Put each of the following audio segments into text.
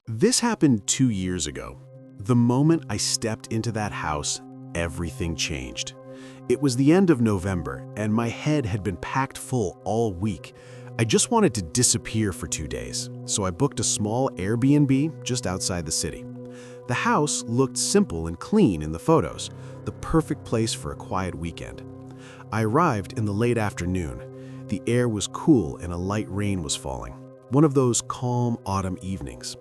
This happened 2 years ago. The moment I stepped into that house, everything changed. It was the end of November, and my head had been packed full all week. I just wanted to disappear for 2 days, so I booked a small Airbnb just outside the city. The house looked simple and clean in the photos, the perfect place for a quiet weekend. I arrived in the late afternoon. The air was cool and a light rain was falling, one of those calm autumn evenings.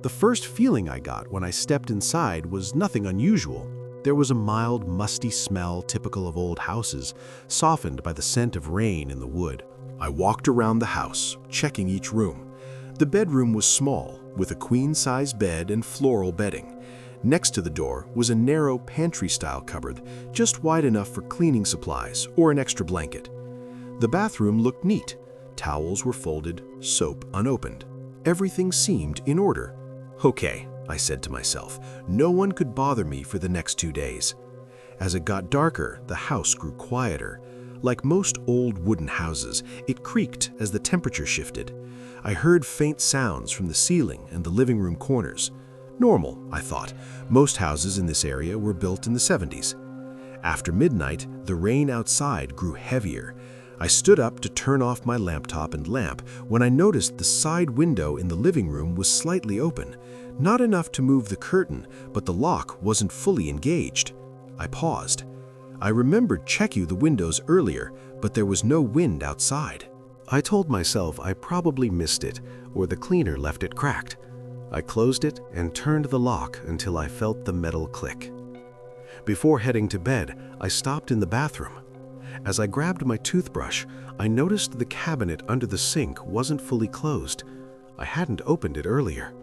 The first feeling I got when I stepped inside was nothing unusual. There was a mild, musty smell typical of old houses, softened by the scent of rain in the wood. I walked around the house, checking each room. The bedroom was small, with a queen-size bed and floral bedding. Next to the door was a narrow pantry-style cupboard, just wide enough for cleaning supplies or an extra blanket. The bathroom looked neat. Towels were folded, soap unopened. Everything seemed in order. Okay, I said to myself, no one could bother me for the next 2 days. As it got darker, the house grew quieter. Like most old wooden houses, it creaked as the temperature shifted. I heard faint sounds from the ceiling and the living room corners. Normal, I thought. Most houses in this area were built in the 70s. After midnight, the rain outside grew heavier. I stood up to turn off my laptop and lamp when I noticed the side window in the living room was slightly open. Not enough to move the curtain, but the lock wasn't fully engaged. I paused. I remembered checking the windows earlier, but there was no wind outside. I told myself I probably missed it, or the cleaner left it cracked. I closed it and turned the lock until I felt the metal click. Before heading to bed, I stopped in the bathroom. As I grabbed my toothbrush, I noticed the cabinet under the sink wasn't fully closed. I hadn't opened it earlier.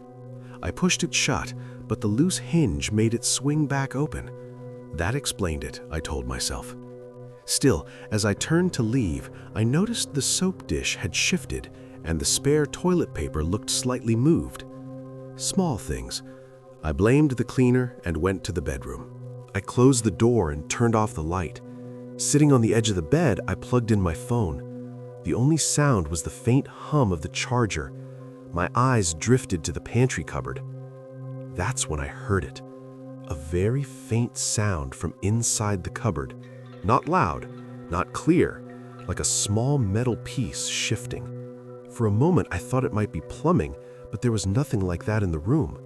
I pushed it shut, but the loose hinge made it swing back open. That explained it, I told myself. Still, as I turned to leave, I noticed the soap dish had shifted and the spare toilet paper looked slightly moved. Small things. I blamed the cleaner and went to the bedroom. I closed the door and turned off the light. Sitting on the edge of the bed, I plugged in my phone. The only sound was the faint hum of the charger. My eyes drifted to the pantry cupboard. That's when I heard it. A very faint sound from inside the cupboard. Not loud, not clear, like a small metal piece shifting. For a moment, I thought it might be plumbing, but there was nothing like that in the room.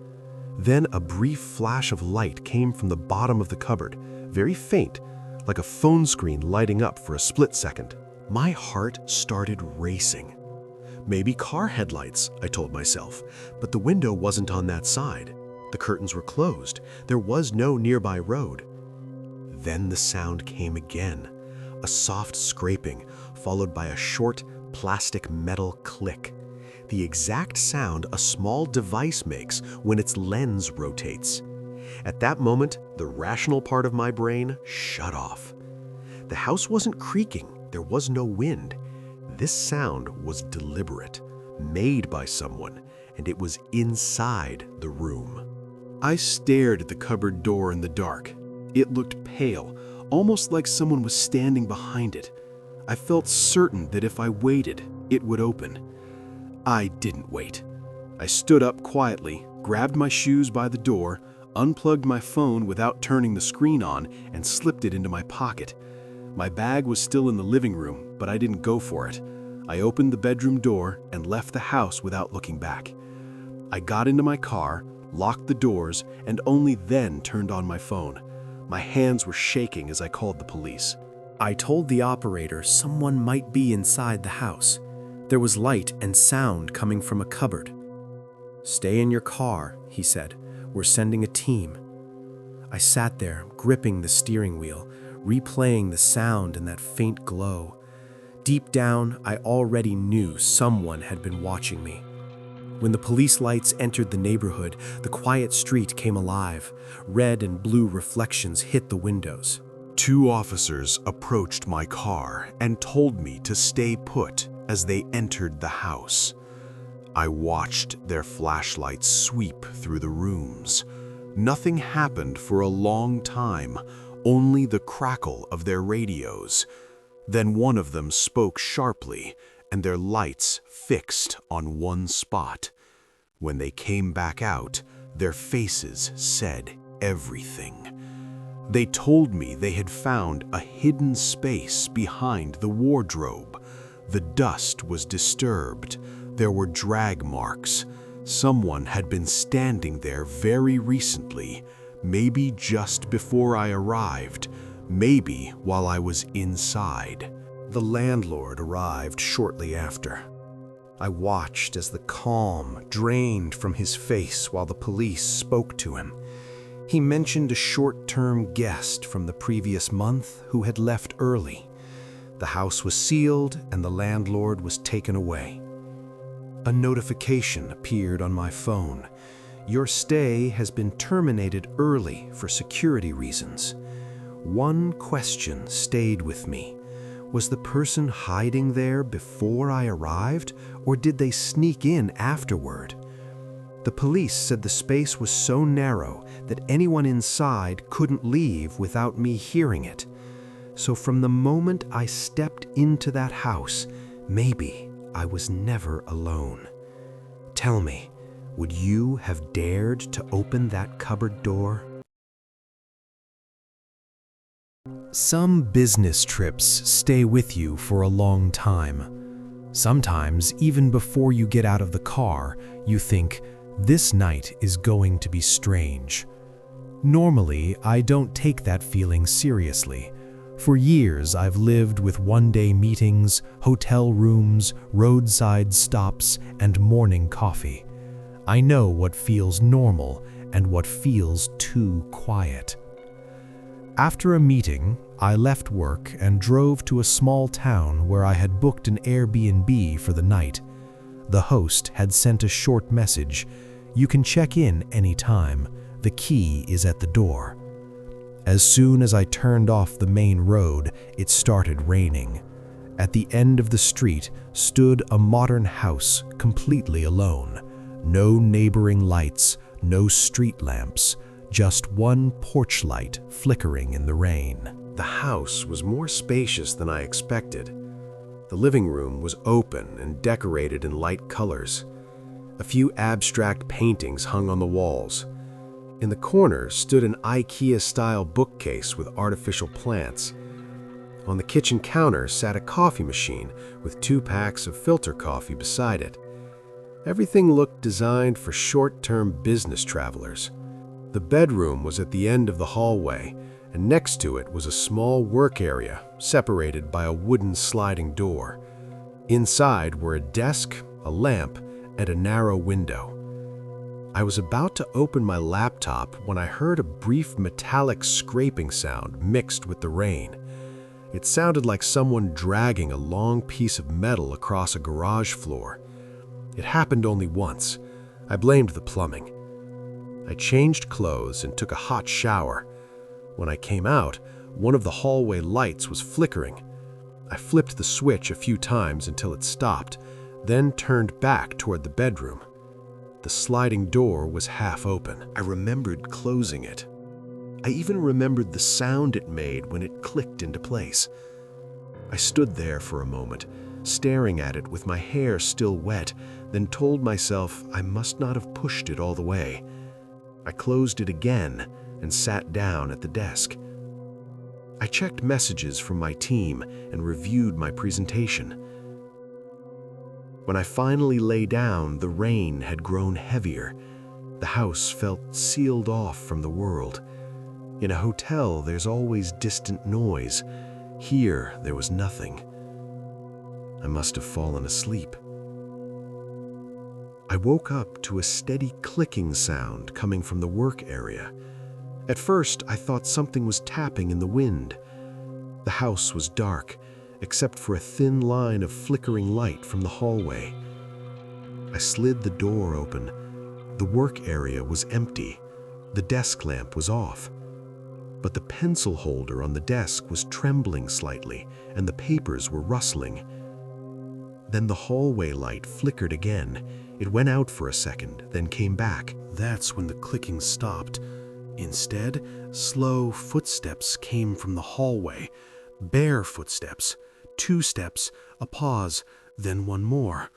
Then a brief flash of light came from the bottom of the cupboard, very faint, like a phone screen lighting up for a split second. My heart started racing. Maybe car headlights, I told myself, but the window wasn't on that side. The curtains were closed. There was no nearby road. Then the sound came again, a soft scraping, followed by a short, plastic metal click. The exact sound a small device makes when its lens rotates. At that moment, the rational part of my brain shut off. The house wasn't creaking. There was no wind. This sound was deliberate, made by someone, and it was inside the room. I stared at the cupboard door in the dark. It looked pale, almost like someone was standing behind it. I felt certain that if I waited, it would open. I didn't wait. I stood up quietly, grabbed my shoes by the door, unplugged my phone without turning the screen on, and slipped it into my pocket. My bag was still in the living room, but I didn't go for it. I opened the bedroom door and left the house without looking back. I got into my car, locked the doors, and only then turned on my phone. My hands were shaking as I called the police. I told the operator someone might be inside the house. There was light and sound coming from a cupboard. "Stay in your car," he said. "We're sending a team." I sat there, gripping the steering wheel, replaying the sound and that faint glow. Deep down, I already knew someone had been watching me. When the police lights entered the neighborhood, the quiet street came alive. Red and blue reflections hit the windows. 2 officers approached my car and told me to stay put as they entered the house. I watched their flashlights sweep through the rooms. Nothing happened for a long time, only the crackle of their radios. Then one of them spoke sharply, and their lights fixed on one spot. When they came back out, their faces said everything. They told me they had found a hidden space behind the wardrobe. The dust was disturbed. There were drag marks. Someone had been standing there very recently, maybe just before I arrived, maybe while I was inside. The landlord arrived shortly after. I watched as the calm drained from his face while the police spoke to him. He mentioned a short-term guest from the previous month who had left early. The house was sealed and the landlord was taken away. A notification appeared on my phone. Your stay has been terminated early for security reasons. One question stayed with me. Was the person hiding there before I arrived, or did they sneak in afterward? The police said the space was so narrow that anyone inside couldn't leave without me hearing it. So from the moment I stepped into that house, maybe I was never alone. Tell me, would you have dared to open that cupboard door? Some business trips stay with you for a long time. Sometimes, even before you get out of the car, you think, this night is going to be strange. Normally, I don't take that feeling seriously. For years, I've lived with one-day meetings, hotel rooms, roadside stops, and morning coffee. I know what feels normal and what feels too quiet. After a meeting, I left work and drove to a small town where I had booked an Airbnb for the night. The host had sent a short message. You can check in anytime. The key is at the door. As soon as I turned off the main road, it started raining. At the end of the street stood a modern house completely alone. No neighboring lights, no street lamps, just one porch light flickering in the rain. The house was more spacious than I expected. The living room was open and decorated in light colors. A few abstract paintings hung on the walls. In the corner stood an IKEA-style bookcase with artificial plants. On the kitchen counter sat a coffee machine with 2 packs of filter coffee beside it. Everything looked designed for short-term business travelers. The bedroom was at the end of the hallway, and next to it was a small work area separated by a wooden sliding door. Inside were a desk, a lamp, and a narrow window. I was about to open my laptop when I heard a brief metallic scraping sound mixed with the rain. It sounded like someone dragging a long piece of metal across a garage floor. It happened only once. I blamed the plumbing. I changed clothes and took a hot shower. When I came out, one of the hallway lights was flickering. I flipped the switch a few times until it stopped, then turned back toward the bedroom. The sliding door was half open. I remembered closing it. I even remembered the sound it made when it clicked into place. I stood there for a moment, staring at it with my hair still wet, then told myself I must not have pushed it all the way. I closed it again and sat down at the desk. I checked messages from my team and reviewed my presentation. When I finally lay down, the rain had grown heavier. The house felt sealed off from the world. In a hotel, there's always distant noise. Here, there was nothing. I must have fallen asleep. I woke up to a steady clicking sound coming from the work area. At first, I thought something was tapping in the wind. The house was dark, except for a thin line of flickering light from the hallway. I slid the door open. The work area was empty. The desk lamp was off. But the pencil holder on the desk was trembling slightly, and the papers were rustling. Then the hallway light flickered again. It went out for a second, then came back. That's when the clicking stopped. Instead, slow footsteps came from the hallway. Bare footsteps. 2 steps, a pause, then one more.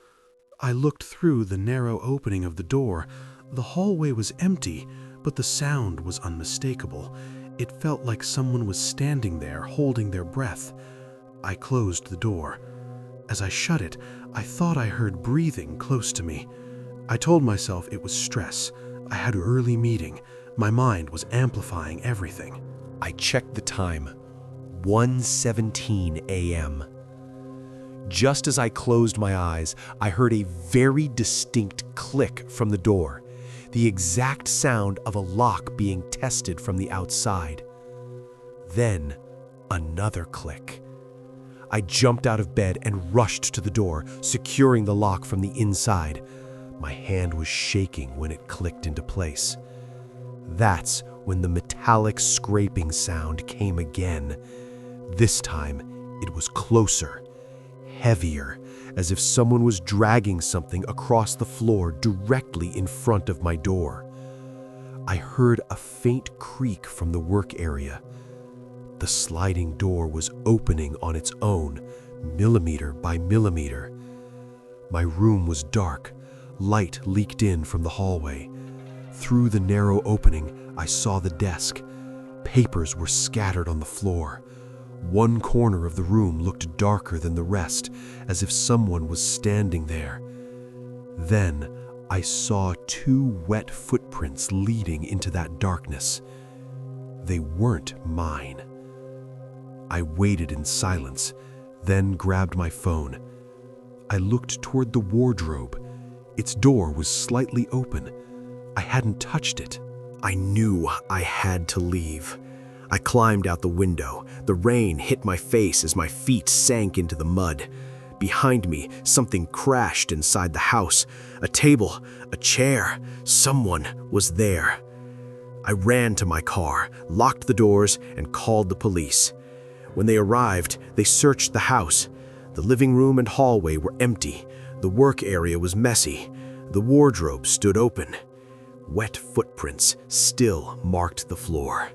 I looked through the narrow opening of the door. The hallway was empty, but the sound was unmistakable. It felt like someone was standing there, holding their breath. I closed the door. As I shut it, I thought I heard breathing close to me. I told myself it was stress. I had an early meeting. My mind was amplifying everything. I checked the time. 1:17 a.m. Just as I closed my eyes, I heard a very distinct click from the door, the exact sound of a lock being tested from the outside. Then, another click. I jumped out of bed and rushed to the door, securing the lock from the inside. My hand was shaking when it clicked into place. That's when the metallic scraping sound came again. This time, it was closer, heavier, as if someone was dragging something across the floor directly in front of my door. I heard a faint creak from the work area. The sliding door was opening on its own, millimeter by millimeter. My room was dark. Light leaked in from the hallway. Through the narrow opening, I saw the desk. Papers were scattered on the floor. One corner of the room looked darker than the rest, as if someone was standing there. Then I saw 2 wet footprints leading into that darkness. They weren't mine. I waited in silence, then grabbed my phone. I looked toward the wardrobe. Its door was slightly open. I hadn't touched it. I knew I had to leave. I climbed out the window. The rain hit my face as my feet sank into the mud. Behind me, something crashed inside the house. A table, a chair, someone was there. I ran to my car, locked the doors, and called the police. When they arrived, they searched the house. The living room and hallway were empty. The work area was messy. The wardrobe stood open. Wet footprints still marked the floor.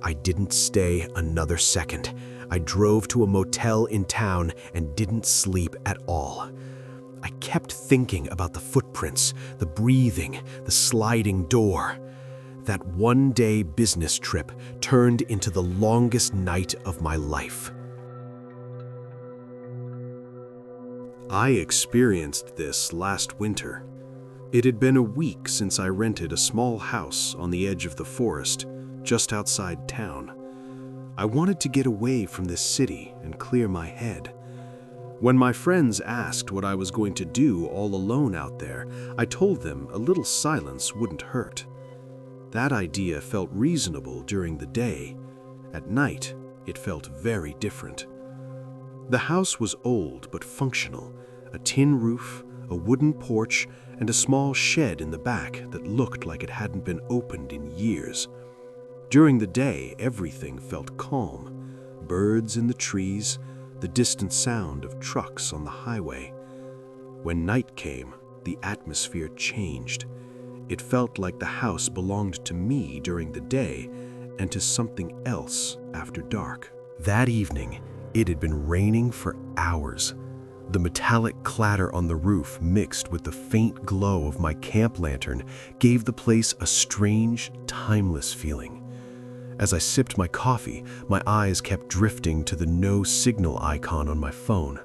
I didn't stay another second. I drove to a motel in town and didn't sleep at all. I kept thinking about the footprints, the breathing, the sliding door. That one-day business trip turned into the longest night of my life. I experienced this last winter. It had been a week since I rented a small house on the edge of the forest, just outside town. I wanted to get away from this city and clear my head. When my friends asked what I was going to do all alone out there, I told them a little silence wouldn't hurt. That idea felt reasonable during the day. At night, it felt very different. The house was old but functional, a tin roof, a wooden porch, and a small shed in the back that looked like it hadn't been opened in years. During the day, everything felt calm. Birds in the trees, the distant sound of trucks on the highway. When night came, the atmosphere changed. It felt like the house belonged to me during the day and to something else after dark. That evening, it had been raining for hours. The metallic clatter on the roof mixed with the faint glow of my camp lantern gave the place a strange, timeless feeling. As I sipped my coffee, my eyes kept drifting to the no signal icon on my phone.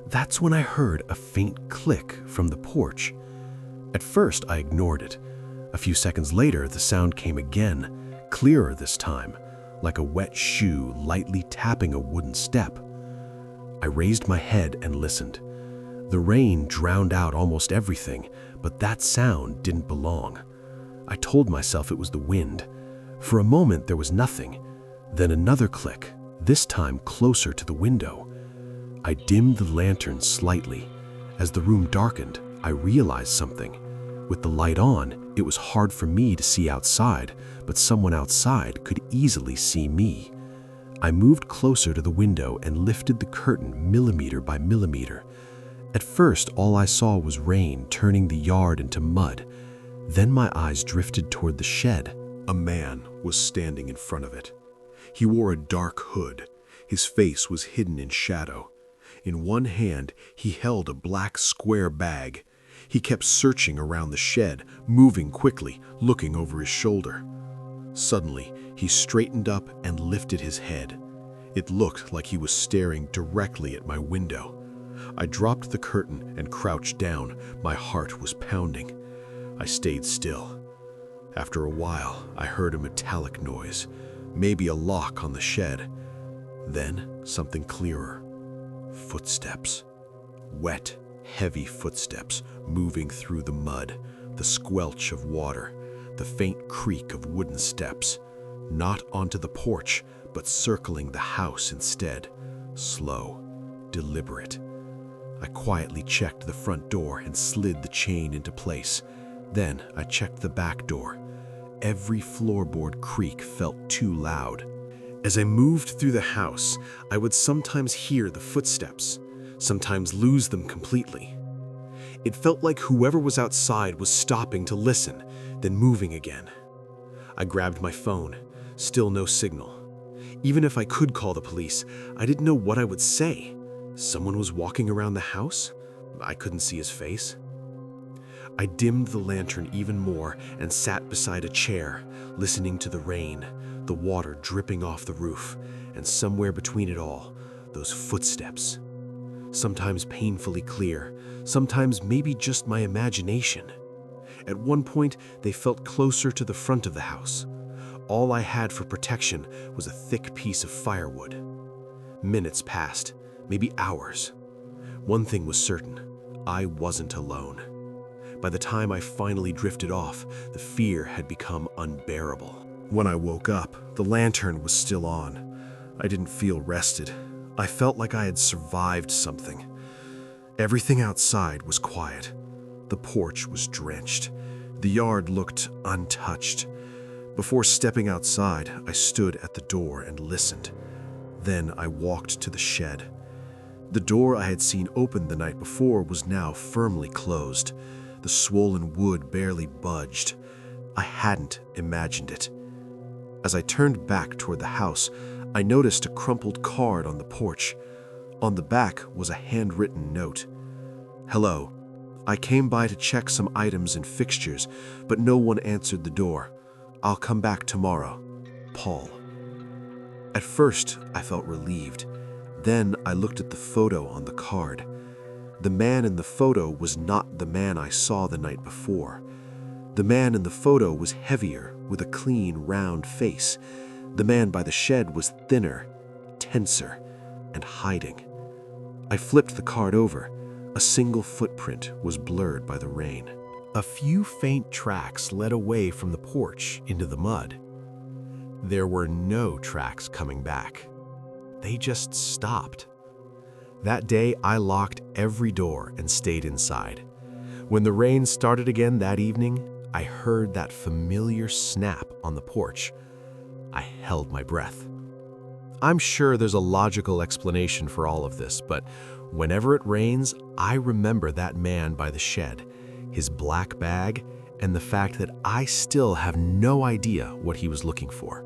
That's when I heard a faint click from the porch. At first, I ignored it. A few seconds later, the sound came again, clearer this time, like a wet shoe lightly tapping a wooden step. I raised my head and listened. The rain drowned out almost everything, but that sound didn't belong. I told myself it was the wind. For a moment, there was nothing. Then another click, this time closer to the window. I dimmed the lantern slightly. As the room darkened, I realized something. With the light on, it was hard for me to see outside, but someone outside could easily see me. I moved closer to the window and lifted the curtain millimeter by millimeter. At first, all I saw was rain turning the yard into mud. Then my eyes drifted toward the shed. A man was standing in front of it. He wore a dark hood. His face was hidden in shadow. In one hand, he held a black square bag. He kept searching around the shed, moving quickly, looking over his shoulder. Suddenly, he straightened up and lifted his head. It looked like he was staring directly at my window. I dropped the curtain and crouched down. My heart was pounding. I stayed still. After a while, I heard a metallic noise, maybe a lock on the shed. Then, something clearer. Footsteps. Wet, heavy footsteps moving through the mud, the squelch of water, the faint creak of wooden steps, not onto the porch, but circling the house instead. Slow, deliberate. I quietly checked the front door and slid the chain into place. Then I checked the back door. Every floorboard creak felt too loud. As I moved through the house, I would sometimes hear the footsteps, sometimes lose them completely. It felt like whoever was outside was stopping to listen, then moving again. I grabbed my phone. Still no signal. Even if I could call the police, I didn't know what I would say. Someone was walking around the house? I couldn't see his face. I dimmed the lantern even more and sat beside a chair, listening to the rain, the water dripping off the roof, and somewhere between it all, those footsteps. Sometimes painfully clear, sometimes maybe just my imagination. At one point, they felt closer to the front of the house. All I had for protection was a thick piece of firewood. Minutes passed, maybe hours. One thing was certain, I wasn't alone. By the time I finally drifted off, the fear had become unbearable. When I woke up, the lantern was still on. I didn't feel rested. I felt like I had survived something. Everything outside was quiet. The porch was drenched. The yard looked untouched. Before stepping outside, I stood at the door and listened. Then I walked to the shed. The door I had seen open the night before was now firmly closed. The swollen wood barely budged. I hadn't imagined it. As I turned back toward the house, I noticed a crumpled card on the porch. On the back was a handwritten note. "Hello. I came by to check some items and fixtures, but no one answered the door. I'll come back tomorrow. Paul." At first, I felt relieved. Then I looked at the photo on the card. The man in the photo was not the man I saw the night before. The man in the photo was heavier, with a clean, round face. The man by the shed was thinner, tenser, and hiding. I flipped the card over. A single footprint was blurred by the rain. A few faint tracks led away from the porch into the mud. There were no tracks coming back. They just stopped. That day, I locked every door and stayed inside. When the rain started again that evening, I heard that familiar snap on the porch. I held my breath. I'm sure there's a logical explanation for all of this, but whenever it rains, I remember that man by the shed, his black bag, and the fact that I still have no idea what he was looking for.